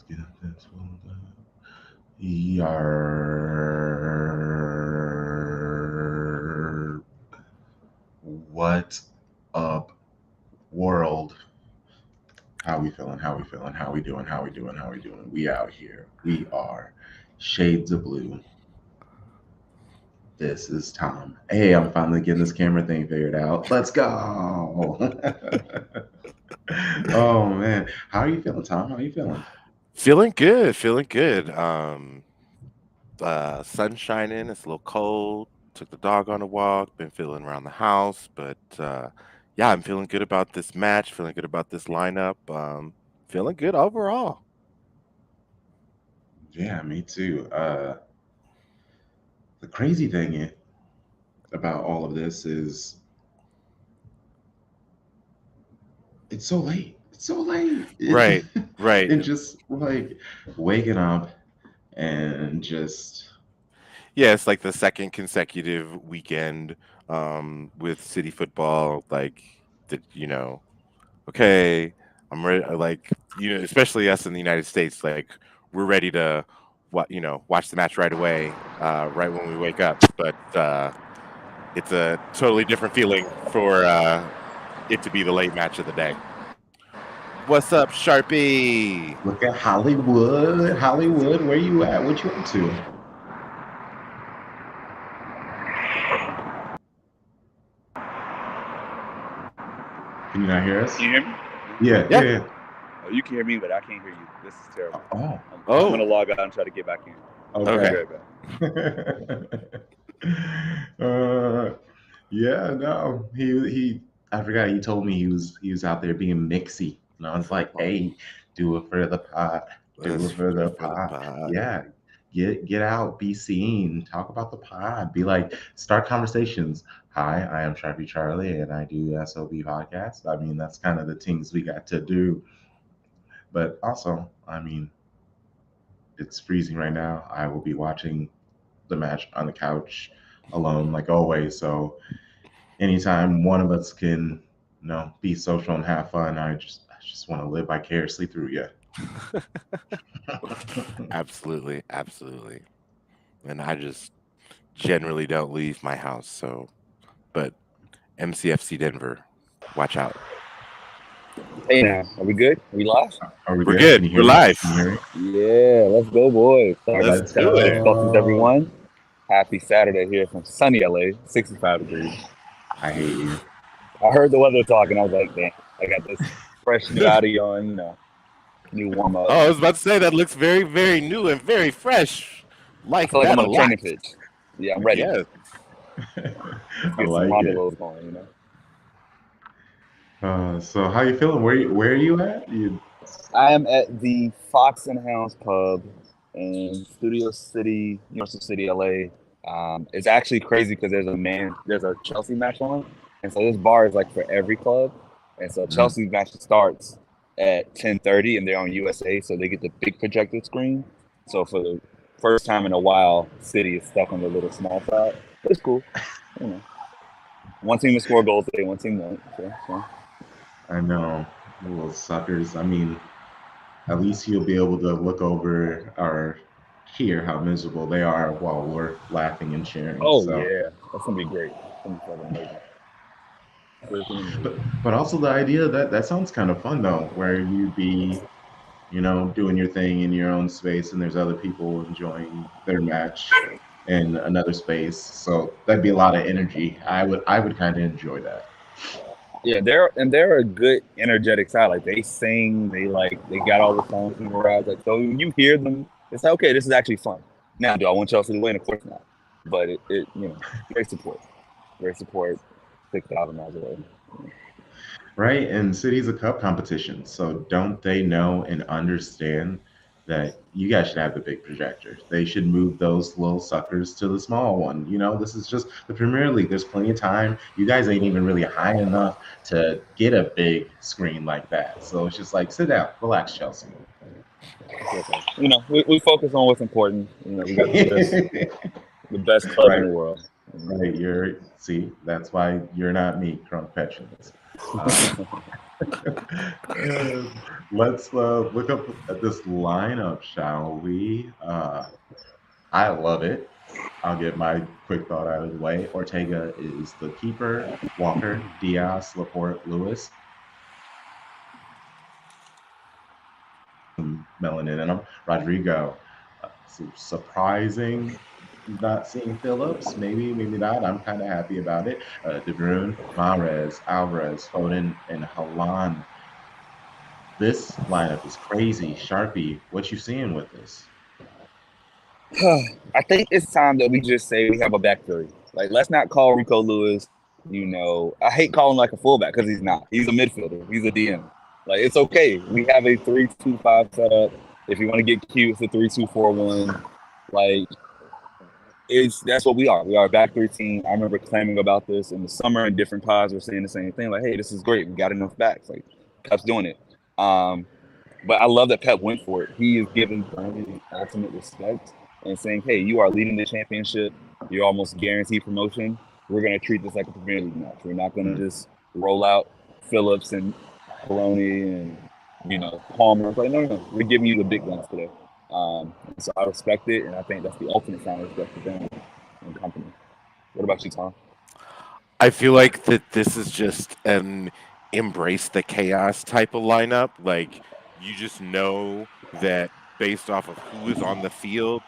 get this one done. Yarr. What up, world? How we feeling? How we feeling? How we doing? How we doing? How we doing? We out here. We are Shades of Blue. This is Tom. Hey, I'm finally getting this camera thing figured out. Let's go. Oh man, how are you feeling, Tom? How are you feeling? Feeling good, feeling good. Sun shining. It's a little cold. Took the dog on a walk. Been feeling around the house, but yeah, I'm feeling good about this match. Feeling good about this lineup. Feeling good overall. Yeah, me too. The crazy thing about all of this is it's so late. It's so late. Right, right. And just like waking up and just Yeah, it's like the second consecutive weekend with city football. Like, okay, I'm ready. Like, especially us in the United States, like we're ready to, watch the match right away, right when we wake up. But it's a totally different feeling for it to be the late match of the day. What's up, Sharpie? look at Hollywood. Hollywood, where you at? What you up to? Can you not hear us? Can you hear me? Yeah, Yeah. yeah. Oh, you can hear me, but I can't hear you. This is terrible. Oh, I'm gonna log out and try to get back in. okay. Be right back. uh, yeah, no, he. I forgot he told me he was out there being mixy, and I was like, hey, do it for the pot, do Let's it for the for the pot. pod. Yeah, get out, be seen, talk about the pod, be like, start conversations. Hi, I am Sharpie Charlie, and I do SOB podcast. I mean, that's kind of the things we got to do, but also, I mean, it's freezing right now. I will be watching the match on the couch alone, like always. So anytime one of us can, be social and have fun, I just want to live vicariously through you. Absolutely, absolutely. And I just generally don't leave my house. So, but MCFC Denver, watch out. Hey now, are we good? Are we live? Are we We're good? good. Can you We're hear me? live. Can you hear me? Yeah, let's go, boys. Sorry about Let's Let's the do technical it. difficulties, go. everyone. Happy Saturday here from sunny LA, 65 degrees. I hate you. I heard the weather talking. I was like, damn, I got this fresh new Audi on, new warm up. Oh, I was about to say that looks very, very new and very fresh. I Like feel like I'm that on a a lot. training pitch. Yeah, I'm ready. Yeah. Let's I get some like it. rondelos going. So how you feeling? Where are you at? I am at the Fox and Hounds Pub in Studio City, Universal City, LA. It's actually crazy because there's a Chelsea match on, and so this bar is like for every club, and so Mm, Chelsea's match starts at 10:30, and they're on USA, so they get the big projector screen. So for the first time in a while, City is stuck on the little small side. But it's cool, you know. One team will score goals today, one team won't. So. I know, little suckers. I mean, at least you'll be able to look over or hear how miserable they are while we're laughing and cheering. Oh So, yeah, that's gonna be great. It's gonna be fucking amazing. Freaking but amazing. but also the idea that sounds kind of fun though, where you'd be, doing your thing in your own space, and there's other people enjoying their match in another space. So that'd be a lot of energy. I would kind of enjoy that. Yeah, they're a good energetic side. Like they sing, they got all the songs memorized. Like so when you hear them, it's like okay, this is actually fun. Now, do I want Chelsea to win? Of course not. But it great support, great support. 6,000 miles away. Right? And City's a cup competition. So don't they know and understand that you guys should have the big projector? They should move those little suckers to the small one. This is just the Premier League. There's plenty of time. You guys ain't even really high enough to get a big screen like that. So it's just like, sit down, relax, Chelsea. It's okay. We focus on what's important. We got the best club in Right, the world. right. That's why you're not me, Crunk Petulance. Um, Let's look up at this lineup, shall we? I love it. I'll get my quick thought out of the way. Ortega is the keeper. Walker, Diaz, Laporte, Lewis. Melanin in him. Rodrigo, surprising not seeing Phillips. Maybe, maybe not. I'm kind of happy about it. De Bruyne, Mahrez, Alvarez, Foden, and Halan. This lineup is crazy. Sharpie, what you seeing with this? I think it's time that we just say we have a back three. Like, let's not call Rico Lewis. I hate calling like a fullback because he's not. He's a midfielder. He's a DM. Like, it's okay. We have a 3-2-5 setup. If you want to get cute, it's a 3-2-4-1. Like, that's what we are. We are a back three team. I remember claiming about this in the summer, and different pods were saying the same thing. Like, hey, this is great. We got enough backs. Like, Pep's doing it. But I love that Pep went for it. He is giving Burnley the ultimate respect and saying, hey, you are leading the championship. You're almost guaranteed promotion. We're going to treat this like a Premier League match. We're not going to just roll out Phillips and Peroni and, Palmer. It's like, no. We're giving you the big guns today. So I respect it, and I think that's the ultimate sign of respect for them and company. What about you, Tom? I feel like that this is just an embrace the chaos type of lineup. Like, you just know that based off of who is on the field,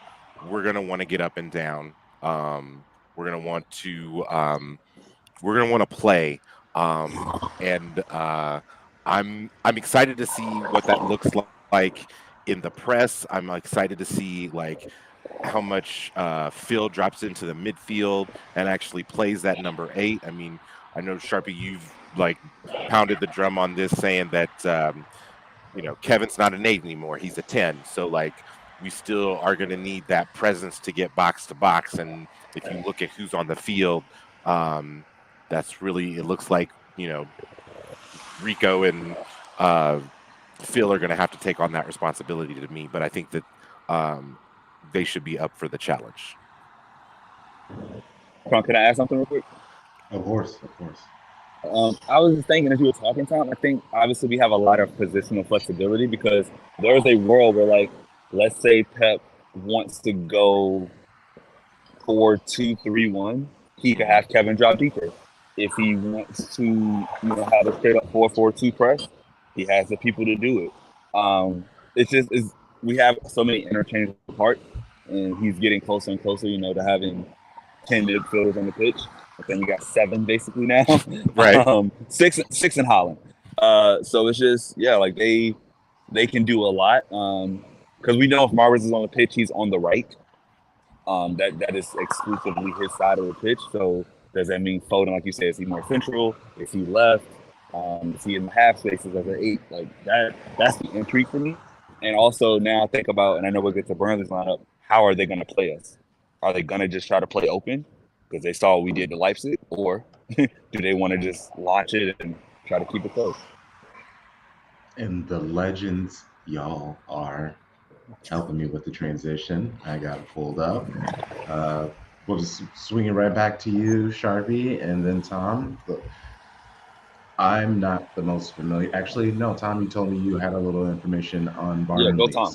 we're gonna want to get up and down. We're gonna want to play. And I'm excited to see what that looks like in the press. I'm excited to see like how much Phil drops into the midfield and actually plays that number 8. I mean, I know Sharpie, you've like pounded the drum on this, saying that Kevin's not an 8 anymore; he's a 10. So like, we still are going to need that presence to get box to box. And if you look at who's on the field, that's really, it looks like Rico and Phil are going to have to take on that responsibility to me. But I think that they should be up for the challenge. Can I add something real quick? Of course, of course. I was just thinking as you were talking, Tom, I think obviously we have a lot of positional flexibility because there's a world where, like, let's say Pep wants to go 4-2-3-1, he could have Kevin drop deeper. If he wants to, have a straight up 4-4-2 press, he has the people to do it. We have so many interchangeable parts, and he's getting closer and closer, to having 10 midfielders on the pitch. I think we got 7 basically now. Right. 6 in Holland. So it's just, like they can do a lot. Because we know if Mahrez is on the pitch, he's on the right. That is exclusively his side of the pitch. So does that mean Foden, like you said, is he more central? Is he left? Is he in the half spaces as an 8? Like that's the intrigue for me. And also now think about, and I know we'll get to Burnley's lineup, how are they going to play us? Are they going to just try to play open because they saw what we did to Leipzig? Or do they want to just launch it and try to keep it close? And the legends y'all are helping me with the transition. I got it pulled up. We'll just swing it right back to you, Sharpie, and then Tom. I'm not the most familiar. Actually, no, Tom, you told me you had a little information on Barnley. Yeah, go Tom.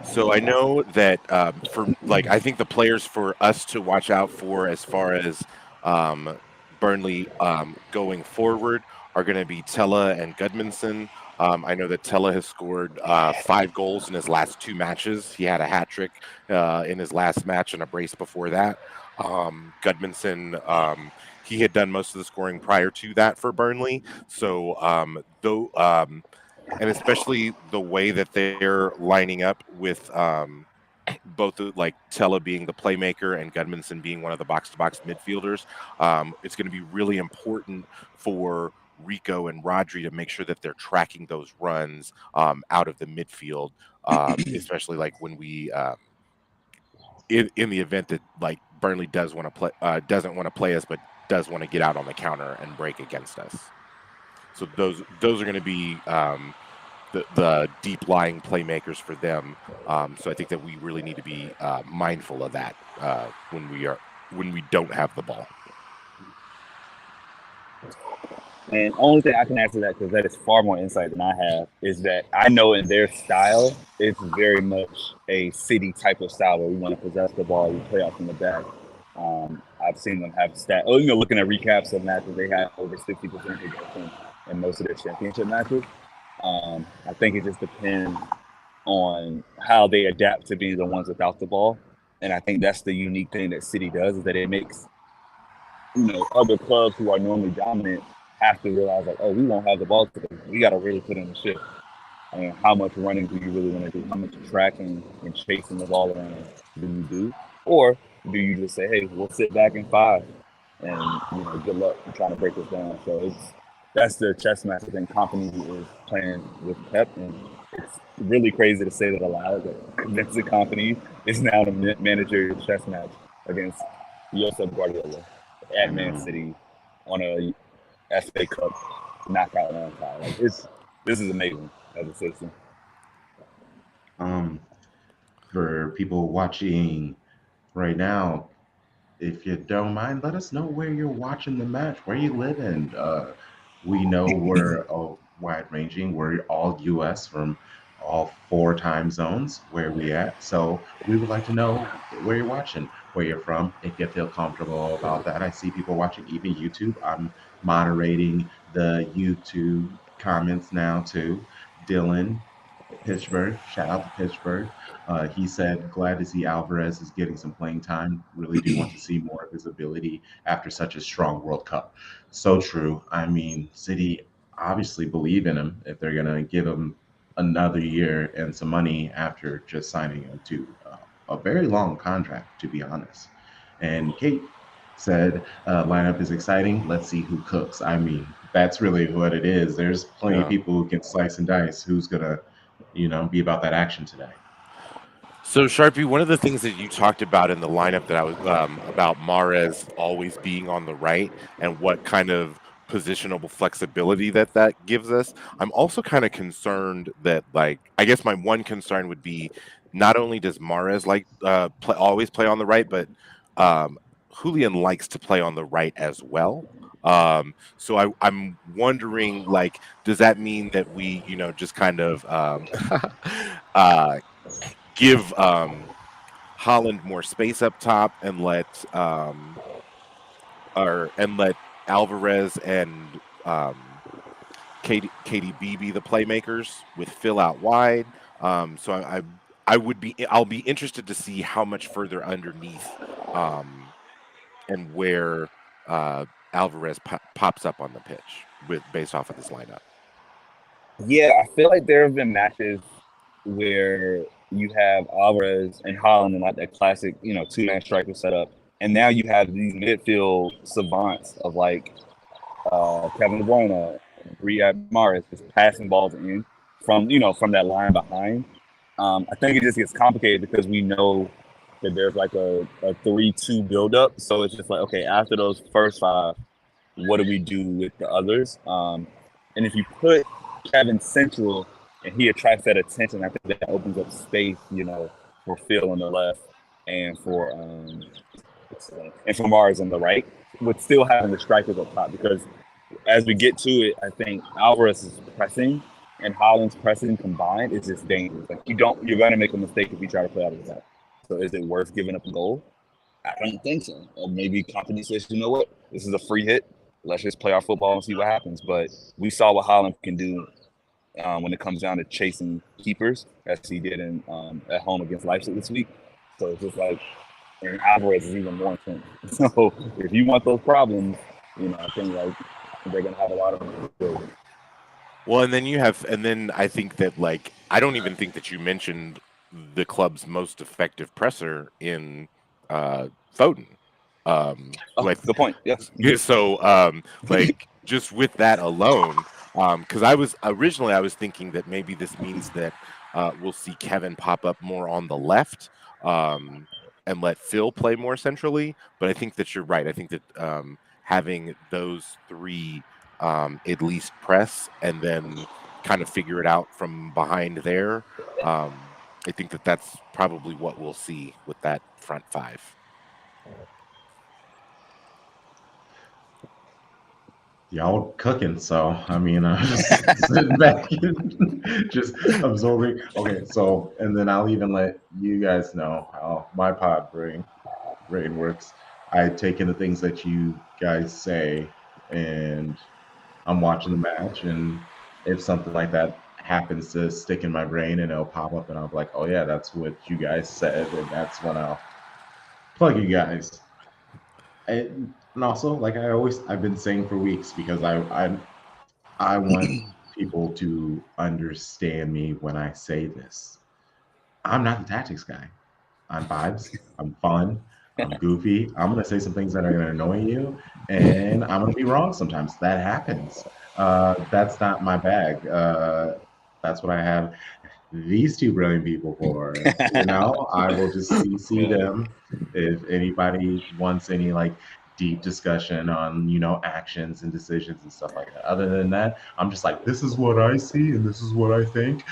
So I know that for like, I think the players for us to watch out for as far as Burnley going forward are going to be Tella and Gudmundsson. I know that Tella has scored 5 goals in his last 2 matches. He had a hat trick in his last match and a brace before that. Gudmundsson, he had done most of the scoring prior to that for Burnley. So and especially the way that they're lining up with both like Tella being the playmaker and Gudmundsson being one of the box-to-box midfielders, it's going to be really important for Rico and Rodri to make sure that they're tracking those runs out of the midfield, especially like when we in the event that like Burnley doesn't want to play us, but does want to get out on the counter and break against us. So those are going to be the deep lying playmakers for them. So I think that we really need to be mindful of that when we don't have the ball. And only thing I can answer that, because that is far more insight than I have, is that I know in their style, it's very much a city type of style where we want to possess the ball, we play out from the back. I've seen them have looking at recaps of matches, they have over 60% possession in most of their championship matches. I think it just depends on how they adapt to being the ones without the ball. And I think that's the unique thing that City does, is that it makes other clubs who are normally dominant have to realize, like, oh, we won't have the ball today. We got to really put in the shift. I mean, how much running do you really want to do? How much tracking and chasing the ball around do you do? Or do you just say, hey, we'll sit back in 5 and, good luck in trying to break this down. So that's the chess match I think Company is playing with Pep. And it's really crazy to say that aloud, that Vincent Company is now the managerial chess match against Josep Guardiola at Man City on a FA Cup knockout round tie. Like, this is amazing as a citizen. For people watching right now, if you don't mind, let us know where you're watching the match, where you live in. We know we're wide ranging. We're all U.S. from all 4 time zones where we at. So we would like to know where you're watching, where you're from, if you feel comfortable about that. I see people watching even YouTube. I'm moderating the YouTube comments now too. Dylan, Pittsburgh. Shout out to Pittsburgh. He said, glad to see Alvarez is getting some playing time. Really do want to see more of his ability after such a strong World Cup. So true. I mean, City obviously believe in him if they're going to give him another year and some money after just signing him to a very long contract, to be honest. And Kate said, lineup is exciting. Let's see who cooks. I mean, that's really what it is. There's plenty of people who can slice and dice. Who's going to be about that action today. So Sharpie, one of the things that you talked about in the lineup that I was about Mahrez always being on the right and what kind of positionable flexibility that gives us. I'm also kind of concerned that, like, I guess my one concern would be not only does Mahrez always play on the right, but Julian likes to play on the right as well. So I'm wondering, like, does that mean that we, just kind of give Holland more space up top and let Alvarez and KDB be the playmakers with Phil out wide. I'll be interested to see how much further underneath and where Alvarez pops up on the pitch based off of this lineup. Yeah, I feel like there have been matches where you have Alvarez and Holland and like that classic, 2-man striker setup, and now you have these midfield savants of like Kevin De Bruyne, Riyad Mahrez, just passing balls in from that line behind. I think it just gets complicated because we know that there's like a 3-2 buildup, so it's just like, okay, after those first 5, what do we do with the others? And if you put Kevin central and he attracts that attention, I think that opens up space, for Phil on the left and for Mars on the right, with still having the strikers up top. Because as we get to it, I think Alvarez's pressing and Holland's pressing combined is just dangerous. Like, you're going to make a mistake if you try to play out of the back. So is it worth giving up a goal? I don't think so. Or maybe Company says, you know what, this is a free hit. Let's just play our football and see what happens. But we saw what Holland can do when it comes down to chasing keepers, as he did at home against Leipzig this week. So it's just like, and Alvarez is even more intense. So if you want those problems, I think like they're gonna have a lot of them. Well, and then I think that, like, I don't even think that you mentioned the club's most effective presser in Foden. Good point. Yes. So, like, just with that alone, because I was thinking that maybe this means that we'll see Kevin pop up more on the left and let Phil play more centrally. But I think that you're right. I think that having those 3 at least press and then kind of figure it out from behind there. I think that that's probably what we'll see with that front 5. y'all cooking, so I mean, I'm just sitting back and just absorbing. Okay, so and then I'll even let you guys know how my pod brain works. I take in the things that you guys say, and I'm watching the match, and if something like that happens to stick in my brain, and it'll pop up, and I'll be like, "Oh yeah, that's what you guys said," and that's when I'll plug you guys. And also, like I've been saying for weeks, because I want people to understand me when I say this. I'm not the tactics guy. I'm vibes. I'm fun. I'm goofy. I'm gonna say some things that are gonna annoy you, and I'm gonna be wrong sometimes. That happens. That's not my bag. That's what I have these two brilliant people for. You know, I will just CC Yeah. them if anybody wants any like deep discussion on actions and decisions and stuff like that. Other than that, I'm just like, this is what I see and this is what I think.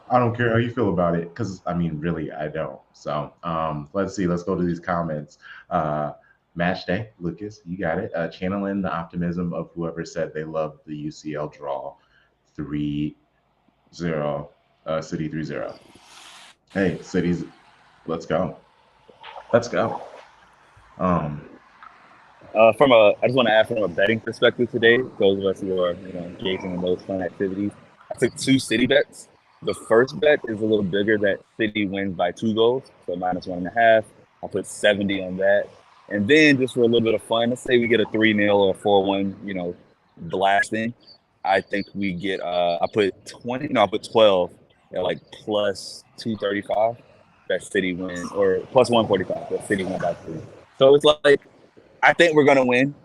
I don't care how you feel about it, because I mean, really, I don't. So let's see. Let's go to these comments. Uh, Match day, Lucas, you got it. Channeling the optimism of whoever said they loved the UCL draw, 3-0. City 3-0. Hey, cities, let's go. Let's go. Um, I just want to add from a betting perspective today, those of us who are engaging in those fun activities. I took 2 city bets. The first bet is a little bigger, that City wins by 2 goals, so -1.5. I'll put 70 on that. And then just for a little bit of fun, let's say we get a 3-0 or 4-1, blasting. I think we get I put 20, no, I put 12 at like plus 235. That City win, or plus 145. That City win by 3. So it's like, I think we're gonna win.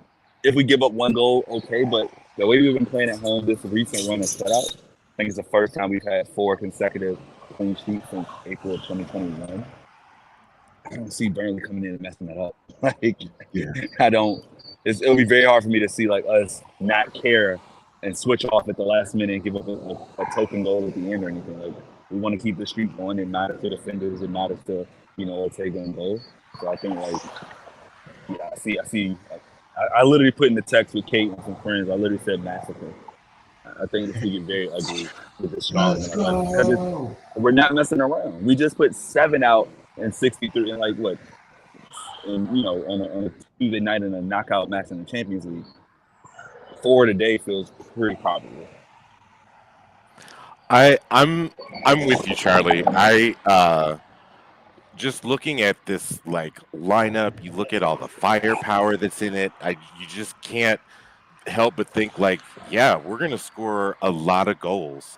If we give up 1 goal, okay. But the way we've been playing at home, this recent run of shutout, I think it's the first time we've had 4 consecutive clean sheets since April of 2021. I don't see Burnley coming in and messing that up. Like, yeah. I don't. It'll be very hard for me to see like us not care and switch off at the last minute and give up a token goal at the end or anything. Like, we want to keep the streak going and not to defenders and not to Ortega and goal. So I think like, yeah, I see. I literally put in the text with Kate and some friends. I literally said massacre. I think this could get very ugly with the strong. Let's go. We're not messing around. We just put 7 out in 63, and like what? And on a Tuesday night in a knockout match in the Champions League, 4 today feels pretty probable. I'm with you, Charlie. Just looking at this like lineup, you look at all the firepower that's in it. You just can't help but think like, yeah, we're gonna score a lot of goals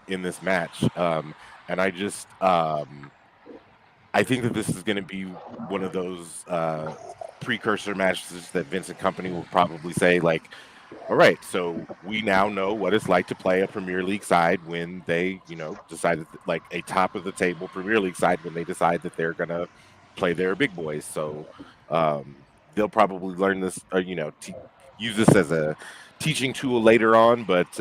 in this match. And I think that this is going to be one of those precursor matches that Vincent Company will probably say, like, all right, so we now know what it's like to play a Premier League side when they, decided like a top of the table Premier League side when they decide that they're going to play their big boys. So they'll probably learn this, or, use this as a teaching tool later on. But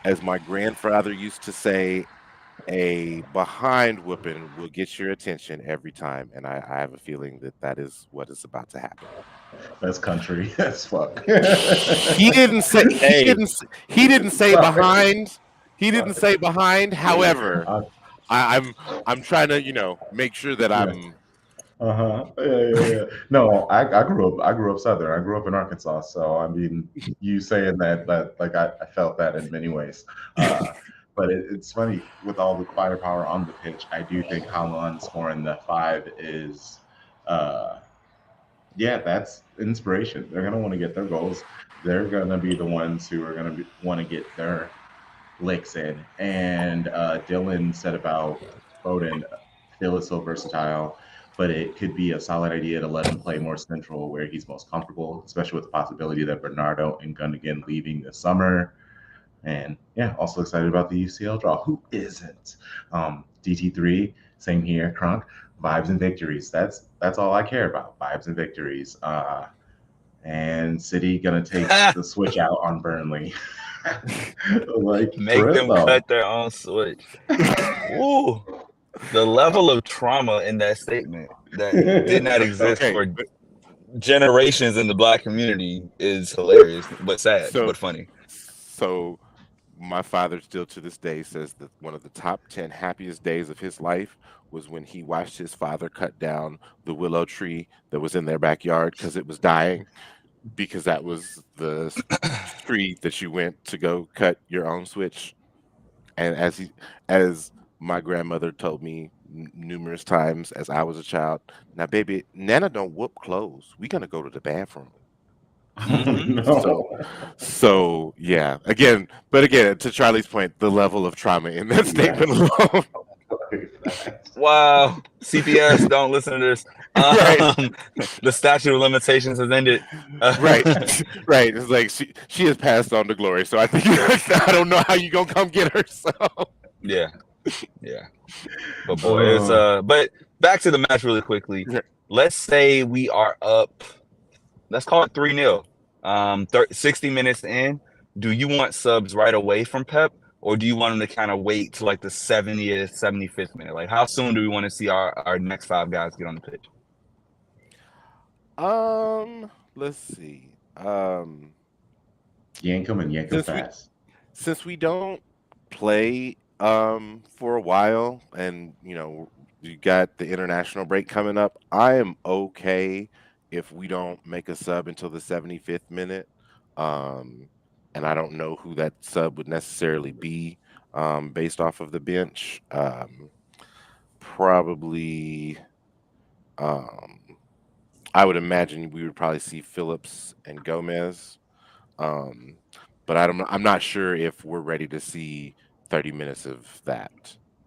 as my grandfather used to say, a behind whooping will get your attention every time, and I have a feeling that is what is about to happen. That's country as fuck. He didn't say he didn't say behind. He didn't say behind. However, I'm trying to make sure that I'm. Yeah. No, I grew up Southern. I grew up in Arkansas, so I mean, you saying that like I felt that in many ways. But it's funny, with all the firepower on the pitch, I do think Haaland scoring the 5 is, that's inspiration. They're gonna want to get their goals. They're gonna be the ones who are gonna want to get their licks in. And Dylan said about Foden, Phil is so versatile, but it could be a solid idea to let him play more central where he's most comfortable, especially with the possibility that Bernardo and Gundogan leaving this summer. And yeah, also excited about the UCL draw. Who isn't? DT3, same here, Crunk. Vibes and victories. That's all I care about. Vibes and victories. And City gonna take the switch out on Burnley. Like, Make them cut their own switch. Ooh, the level of trauma in that statement that did not exist generations in the black community is hilarious, but sad, So, but funny. so my father still to this day says that one of the top 10 happiest days of his life was when he watched his father cut down the willow tree that was in their backyard because it was dying, because that was the tree that you went to go cut your own switch. And as my grandmother told me numerous times as I was a child, now baby, Nana don't whoop clothes. We gonna go to the bathroom. Oh Hmm. So, no. so yeah. But again, to Charlie's point, the level of trauma in that Yeah. statement alone. Wow, CPS, don't listen to this. Right, The statute of limitations has ended. right, right. It's like she has passed on to glory. So I think I don't know how you gonna come get her. So Yeah, yeah. But boy, it's Oh, but back to the match really quickly. Let's say we are up, let's call it 3-0. 60 minutes in. Do you want subs right away from Pep, or do you want them to kind of wait to like the 70th, 75th minute? Like, how soon do we want to see our next 5 guys get on the pitch? let's see. yank them and yank them Since we fast. since we don't play for a while, and you got the international break coming up, I am okay if we don't make a sub until the 75th minute. Um and I don't know who that sub would necessarily be based off of the bench. Probably um I would imagine we would probably see Phillips and Gomez. Um, but I'm not sure if we're ready to see 30 minutes of that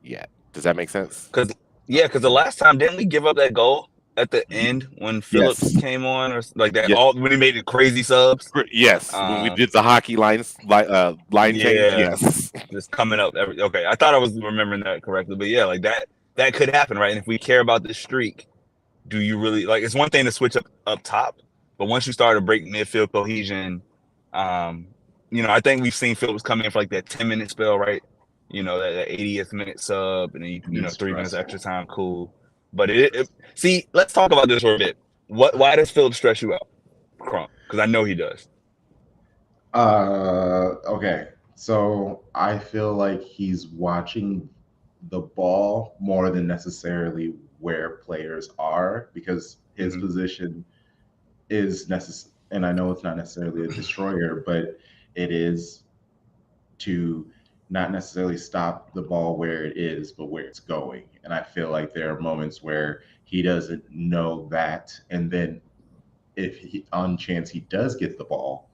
yet. Does that make sense? Because the last time didn't we give up that goal at the end when Phillips Yes. came on, or like that? Yeah. All when he made the crazy subs. Yes. When we did the hockey line change. Yeah, Yes. just coming up. Okay, I thought I was remembering that correctly, but yeah, like that could happen, right? And if we care about this streak, do you really like? It's one thing to switch up top, but once you start to break midfield cohesion, um, I think we've seen Phillips come in for like that 10-minute spell, right? That 80th minute sub, and then It's 3 minutes stressful. extra time, cool. But see, let's talk about this for a bit. Why does Phillips stress you out, Crump? Because I know he does. Okay. So I feel like he's watching the ball more than necessarily where players are, because his Mhm. position is necessary. And I know it's not necessarily a destroyer, but it is to not necessarily stop the ball where it is, but where it's going. And I feel like there are moments where he doesn't know that. And then if he, on chance he does get the ball,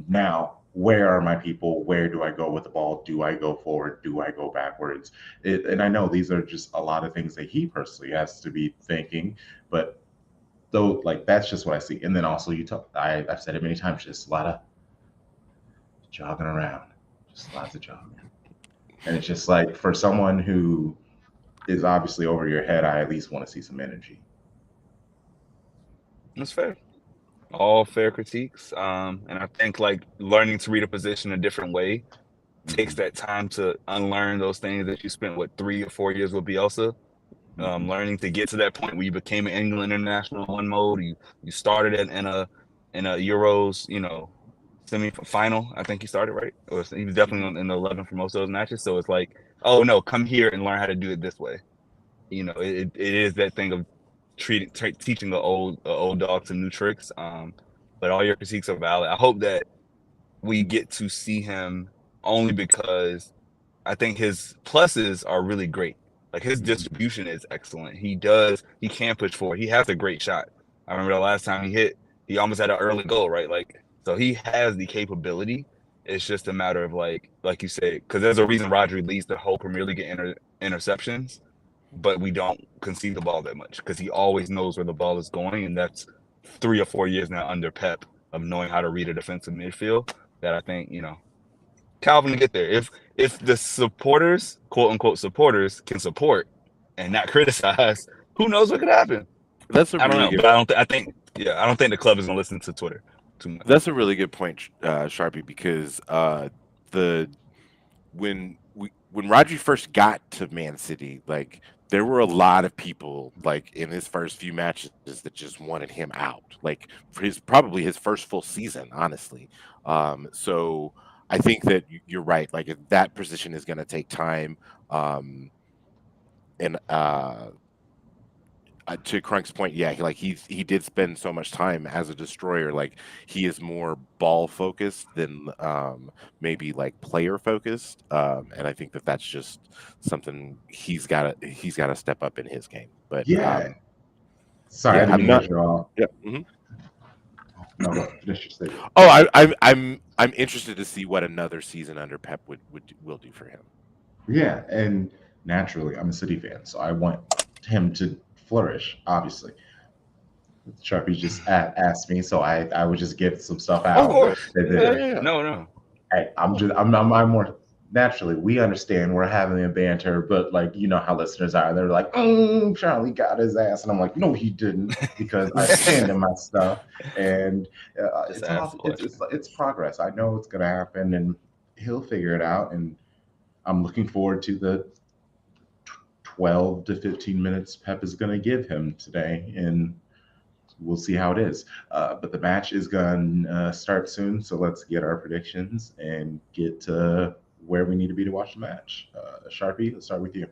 now where are my people? Where do I go with the ball? Do I go forward? Do I go backwards? And I know these are just a lot of things that he personally has to be thinking, but though, like, that's just what I see. And then also I've said it many times, just a lot of jogging around, just lots of jogging. And it's just like, for someone who is obviously over your head, I at least want to see some energy. That's fair. All fair critiques. And I think like learning to read a position a different way takes that time to unlearn those things that you spent 3 or 4 years with Bielsa. Learning to get to that point where you became an England international in one mode. You started in a Euros, semi-final. I think he started, right? He was definitely in the 11 for most of those matches. So it's like, oh no, come here and learn how to do it this way. It is that thing of teaching the old dog some new tricks. But all your critiques are valid. I hope that we get to see him only because I think his pluses are really great. Like his distribution is excellent. He can push forward. He has a great shot. I remember the last time he almost had an early goal, right? Like, so he has the capability. It's just a matter of like you say, because there's a reason Rodri leads the whole Premier League in interceptions, but we don't concede the ball that much because he always knows where the ball is going, and that's 3 or 4 years now under Pep of knowing how to read a defensive midfield. That I think Calvin to get there. If the supporters, quote unquote supporters, can support and not criticize, who knows what could happen? That's a I don't really know, good. but I think the club is gonna listen to Twitter too much. That's a really good point, Sharpie, because the when Rodri first got to Man City, like there were a lot of people like in his first few matches that just wanted him out, like for probably his first full season, honestly. So I think that you're right. Like that position is going to take time. And to Crunk's point, yeah, he did spend so much time as a destroyer. Like he is more ball focused than maybe like player focused, and I think that that's just something he's got to step up in his game. But Yeah. Sorry, I yeah, didn't I'm mean to not. cut you off. Yeah. Mhm. No, go finish your statement. Oh, I'm interested to see what another season under Pep will do for him. Yeah, and naturally, I'm a City fan, so I want him to flourish. Obviously, Sharpie just asked me, so I would just get some stuff Of out. course. And Yeah, then, yeah, yeah. No. hey, I'm more naturally. We understand we're having a banter, but like you know how listeners are, they're like, Charlie got his ass," and I'm like, "No, he didn't," because I stand in my stuff, and Just it's ask the all question. it's progress. I know it's gonna happen, and he'll figure it out, and I'm looking forward to the 12 to 15 minutes Pep is going to give him today, and we'll see how it is. But the match is going to start soon, so let's get our predictions and get to where we need to be to watch the match. Sharpie, let's start with you.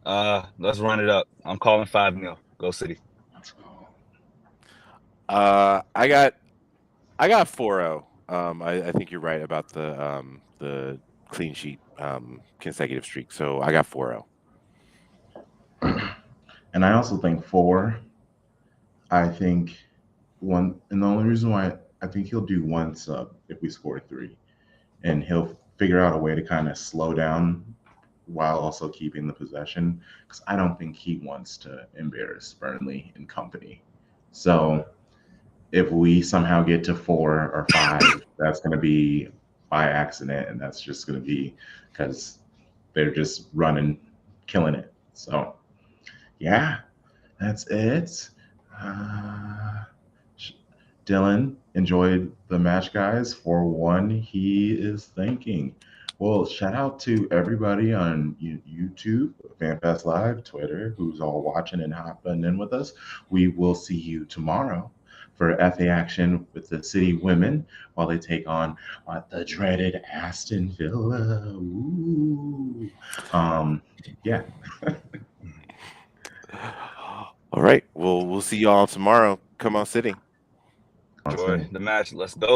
Let's run it up. I'm calling 5-0. Go City. Let's go. I got 4-0. I think you're right about the clean sheet consecutive streak. So I got 4-0. And I also think four. I think one, and the only reason why I think he'll do one sub if we score three, and he'll figure out a way to kind of slow down while also keeping the possession because I don't think he wants to embarrass Burnley and company. So if we somehow get to 4 or 5, that's going to be by accident, and that's just going to be because they're just running, killing it. So yeah, that's it. Uh, Dylan enjoyed the match, guys. For one, he is thanking. Well, shout out to everybody on YouTube, FanFest Live, Twitter, who's all watching and hopping in with us. We will see you tomorrow for FA action with the City women while they take on the dreaded Aston Villa. Ooh. Yeah. All right. Well, we'll see y'all tomorrow. Come on, City. Enjoy the match. Let's go